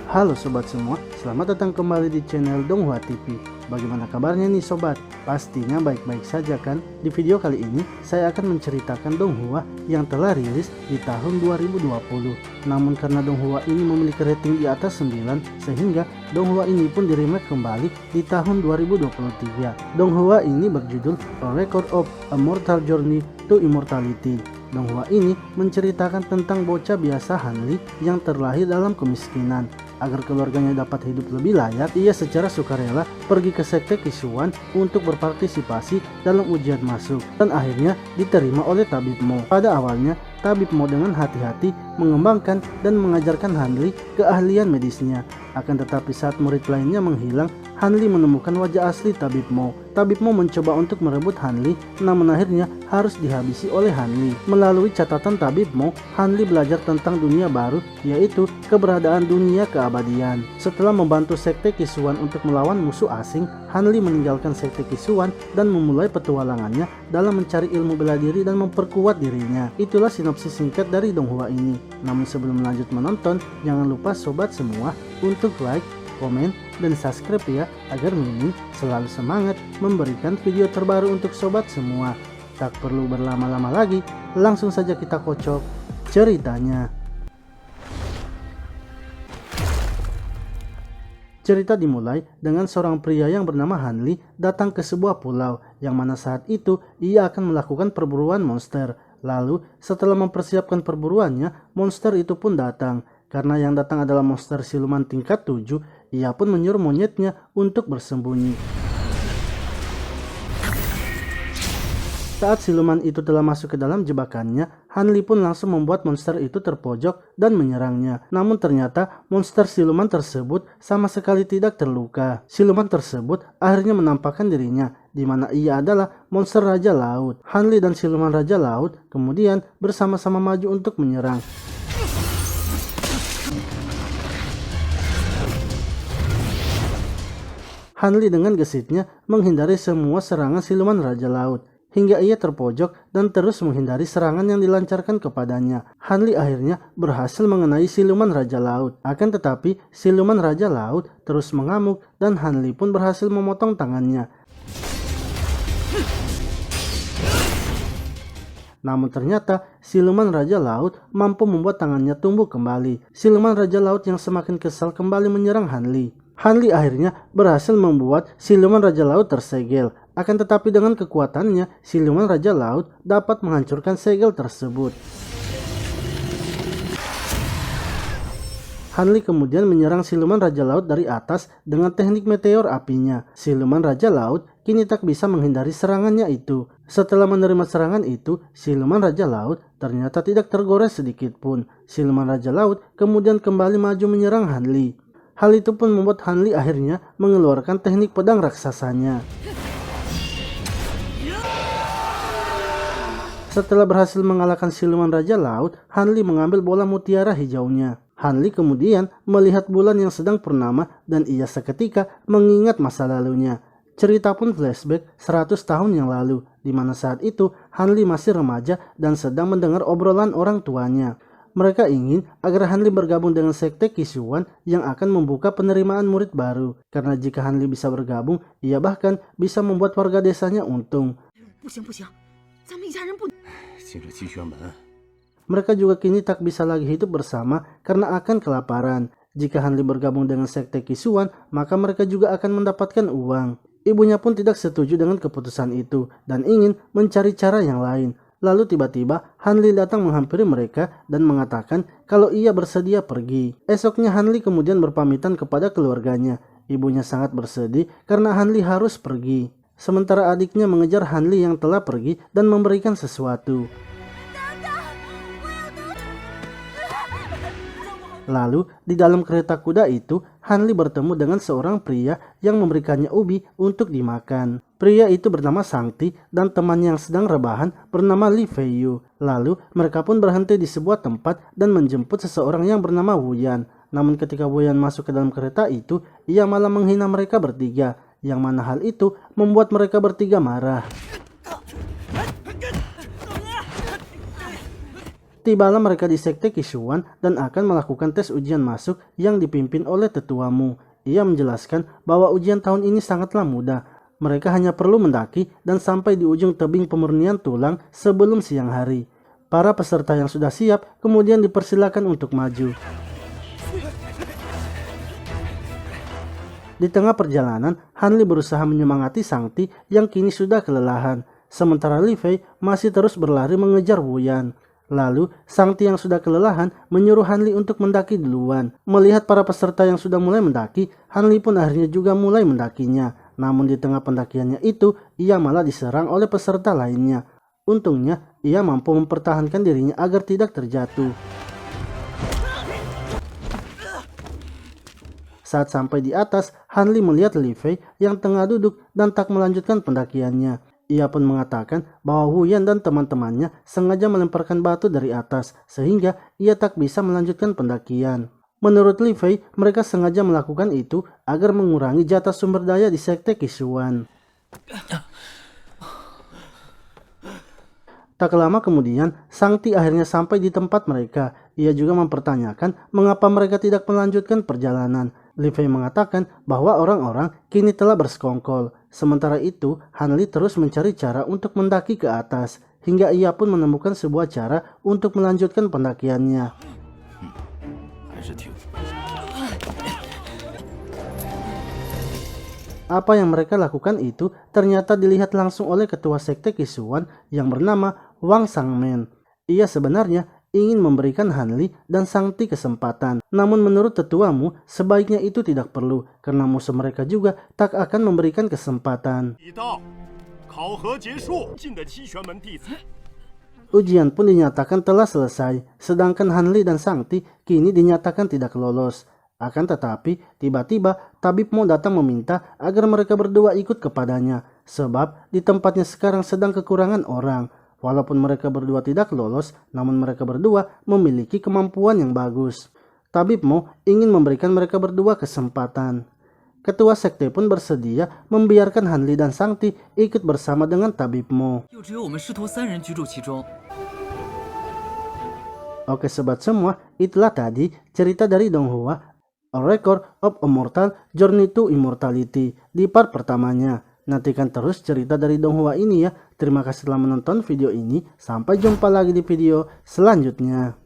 Halo sobat semua, selamat datang kembali di channel Donghua TV. Bagaimana kabarnya nih sobat? Pastinya baik-baik saja kan? Di video kali ini saya akan menceritakan Donghua yang telah rilis di tahun 2020. Namun karena Donghua ini memiliki rating di atas 9, sehingga Donghua ini pun diremake kembali di tahun 2023. Donghua ini berjudul A Record of a Mortal Journey to Immortality. Donghua ini menceritakan tentang bocah biasa Hanli yang terlahir dalam kemiskinan. Agar keluarganya dapat hidup lebih layak, ia secara sukarela pergi ke sekte Qixuan untuk berpartisipasi dalam ujian masuk dan akhirnya diterima oleh Tabib Mo. Pada awalnya, Tabib Mo dengan hati-hati mengembangkan dan mengajarkan Hanli keahlian medisnya. Akan tetapi saat murid lainnya menghilang, Hanli menemukan wajah asli Tabib Mo. Tabib Mo mencoba untuk merebut Hanli, namun akhirnya harus dihabisi oleh Hanli. Melalui catatan Tabib Mo, Hanli belajar tentang dunia baru, yaitu keberadaan dunia keabadian. Setelah membantu sekte Qixuan untuk melawan musuh asing, Hanli meninggalkan sekte Qixuan dan memulai petualangannya dalam mencari ilmu bela diri dan memperkuat dirinya. Itulah sinopsis singkat dari Donghua ini. Namun sebelum lanjut menonton, jangan lupa sobat semua untuk like, komen, dan subscribe ya, agar Mimin selalu semangat memberikan video terbaru untuk sobat semua. Tak perlu berlama-lama lagi, langsung saja kita kocok ceritanya. Cerita dimulai dengan seorang pria yang bernama Hanli datang ke sebuah pulau, yang mana saat itu ia akan melakukan perburuan monster. Lalu setelah mempersiapkan perburuannya, monster itu pun datang. Karena yang datang adalah monster siluman tingkat 7, ia pun menyuruh monyetnya untuk bersembunyi. Saat siluman itu telah masuk ke dalam jebakannya, Hanli pun langsung membuat monster itu terpojok dan menyerangnya. Namun ternyata monster siluman tersebut sama sekali tidak terluka. Siluman tersebut akhirnya menampakkan dirinya, di mana ia adalah monster Raja Laut. Hanli dan siluman Raja Laut kemudian bersama-sama maju untuk menyerang. Hanli dengan gesitnya menghindari semua serangan siluman Raja Laut, hingga ia terpojok dan terus menghindari serangan yang dilancarkan kepadanya. Hanli akhirnya berhasil mengenai siluman Raja Laut. Akan tetapi siluman Raja Laut terus mengamuk dan Hanli pun berhasil memotong tangannya. Namun ternyata siluman Raja Laut mampu membuat tangannya tumbuh kembali. Siluman Raja Laut yang semakin kesal kembali menyerang Hanli. Hanli akhirnya berhasil membuat siluman Raja Laut tersegel. Akan tetapi dengan kekuatannya, siluman Raja Laut dapat menghancurkan segel tersebut. Hanli kemudian menyerang siluman Raja Laut dari atas dengan teknik meteor apinya. Siluman Raja Laut kini tak bisa menghindari serangannya itu. Setelah menerima serangan itu, siluman Raja Laut ternyata tidak tergores sedikit pun. Siluman Raja Laut kemudian kembali maju menyerang Hanli. Hal itu pun membuat Hanli akhirnya mengeluarkan teknik pedang raksasanya. Setelah berhasil mengalahkan siluman Raja Laut, Hanli mengambil bola mutiara hijaunya. Hanli kemudian melihat bulan yang sedang purnama dan ia seketika mengingat masa lalunya. Cerita pun flashback 100 tahun yang lalu, di mana saat itu Hanli masih remaja dan sedang mendengar obrolan orang tuanya. Mereka ingin agar Hanli bergabung dengan sekte Qixuan yang akan membuka penerimaan murid baru. Karena jika Hanli bisa bergabung, ia bahkan bisa membuat warga desanya untung. Mereka juga kini tak bisa lagi hidup bersama karena akan kelaparan. Jika Hanli bergabung dengan sekte Qixuan, maka mereka juga akan mendapatkan uang. Ibunya pun tidak setuju dengan keputusan itu dan ingin mencari cara yang lain. Lalu tiba-tiba Hanli datang menghampiri mereka dan mengatakan kalau ia bersedia pergi. Esoknya Hanli kemudian berpamitan kepada keluarganya. Ibunya sangat bersedih karena Hanli harus pergi. Sementara adiknya mengejar Hanli yang telah pergi dan memberikan sesuatu. Lalu di dalam kereta kuda itu, Hanli bertemu dengan seorang pria yang memberikannya ubi untuk dimakan. Pria itu bernama Sangti dan temannya yang sedang rebahan bernama Li Feiyu. Lalu mereka pun berhenti di sebuah tempat dan menjemput seseorang yang bernama Wuyan. Namun ketika Wuyan masuk ke dalam kereta itu, ia malah menghina mereka bertiga. Yang mana hal itu membuat mereka bertiga marah. Tibalah mereka di sekte Qishuan dan akan melakukan tes ujian masuk yang dipimpin oleh tetuamu. Ia menjelaskan bahwa ujian tahun ini sangatlah mudah. Mereka hanya perlu mendaki dan sampai di ujung tebing pemurnian tulang sebelum siang hari. Para peserta yang sudah siap kemudian dipersilakan untuk maju. Di tengah perjalanan, Hanli berusaha menyemangati Sangti yang kini sudah kelelahan. Sementara Li Fei masih terus berlari mengejar Wu Yan. Lalu, Sangti yang sudah kelelahan menyuruh Hanli untuk mendaki duluan. Melihat para peserta yang sudah mulai mendaki, Hanli pun akhirnya juga mulai mendakinya. Namun di tengah pendakiannya itu, ia malah diserang oleh peserta lainnya. Untungnya, ia mampu mempertahankan dirinya agar tidak terjatuh. Saat sampai di atas, Hanli melihat Li Fei yang tengah duduk dan tak melanjutkan pendakiannya. Ia pun mengatakan bahwa Wu Yan dan teman-temannya sengaja melemparkan batu dari atas sehingga ia tak bisa melanjutkan pendakian. Menurut Li Fei, mereka sengaja melakukan itu agar mengurangi jatah sumber daya di sekte Qishuan. Tak lama kemudian, Sangti akhirnya sampai di tempat mereka. Ia juga mempertanyakan mengapa mereka tidak melanjutkan perjalanan. Li Fei mengatakan bahwa orang-orang kini telah bersekongkol. Sementara itu, Hanli terus mencari cara untuk mendaki ke atas, hingga ia pun menemukan sebuah cara untuk melanjutkan pendakiannya. Apa yang mereka lakukan itu ternyata dilihat langsung oleh ketua sekte Qishuan yang bernama Wang Sangmen. Ia sebenarnya ingin memberikan Hanli dan Sangti kesempatan. Namun menurut tetuamu, sebaiknya itu tidak perlu, karena musuh mereka juga tak akan memberikan kesempatan. Ujian pun dinyatakan telah selesai, sedangkan Hanli dan Sangti kini dinyatakan tidak lolos. Akan tetapi, tiba-tiba Tabib Mo datang meminta agar mereka berdua ikut kepadanya, sebab di tempatnya sekarang sedang kekurangan orang. Walaupun mereka berdua tidak lolos, namun mereka berdua memiliki kemampuan yang bagus. Tabib Mo ingin memberikan mereka berdua kesempatan. Ketua sekte pun bersedia membiarkan Hanli dan Sangti ikut bersama dengan Tabib Mo. Oke sobat semua, itulah tadi cerita dari Donghua, A Record of Immortal Journey to Immortality di part pertamanya. Nantikan terus cerita dari Donghua ini ya. Terima kasih telah menonton video ini. Sampai jumpa lagi di video selanjutnya.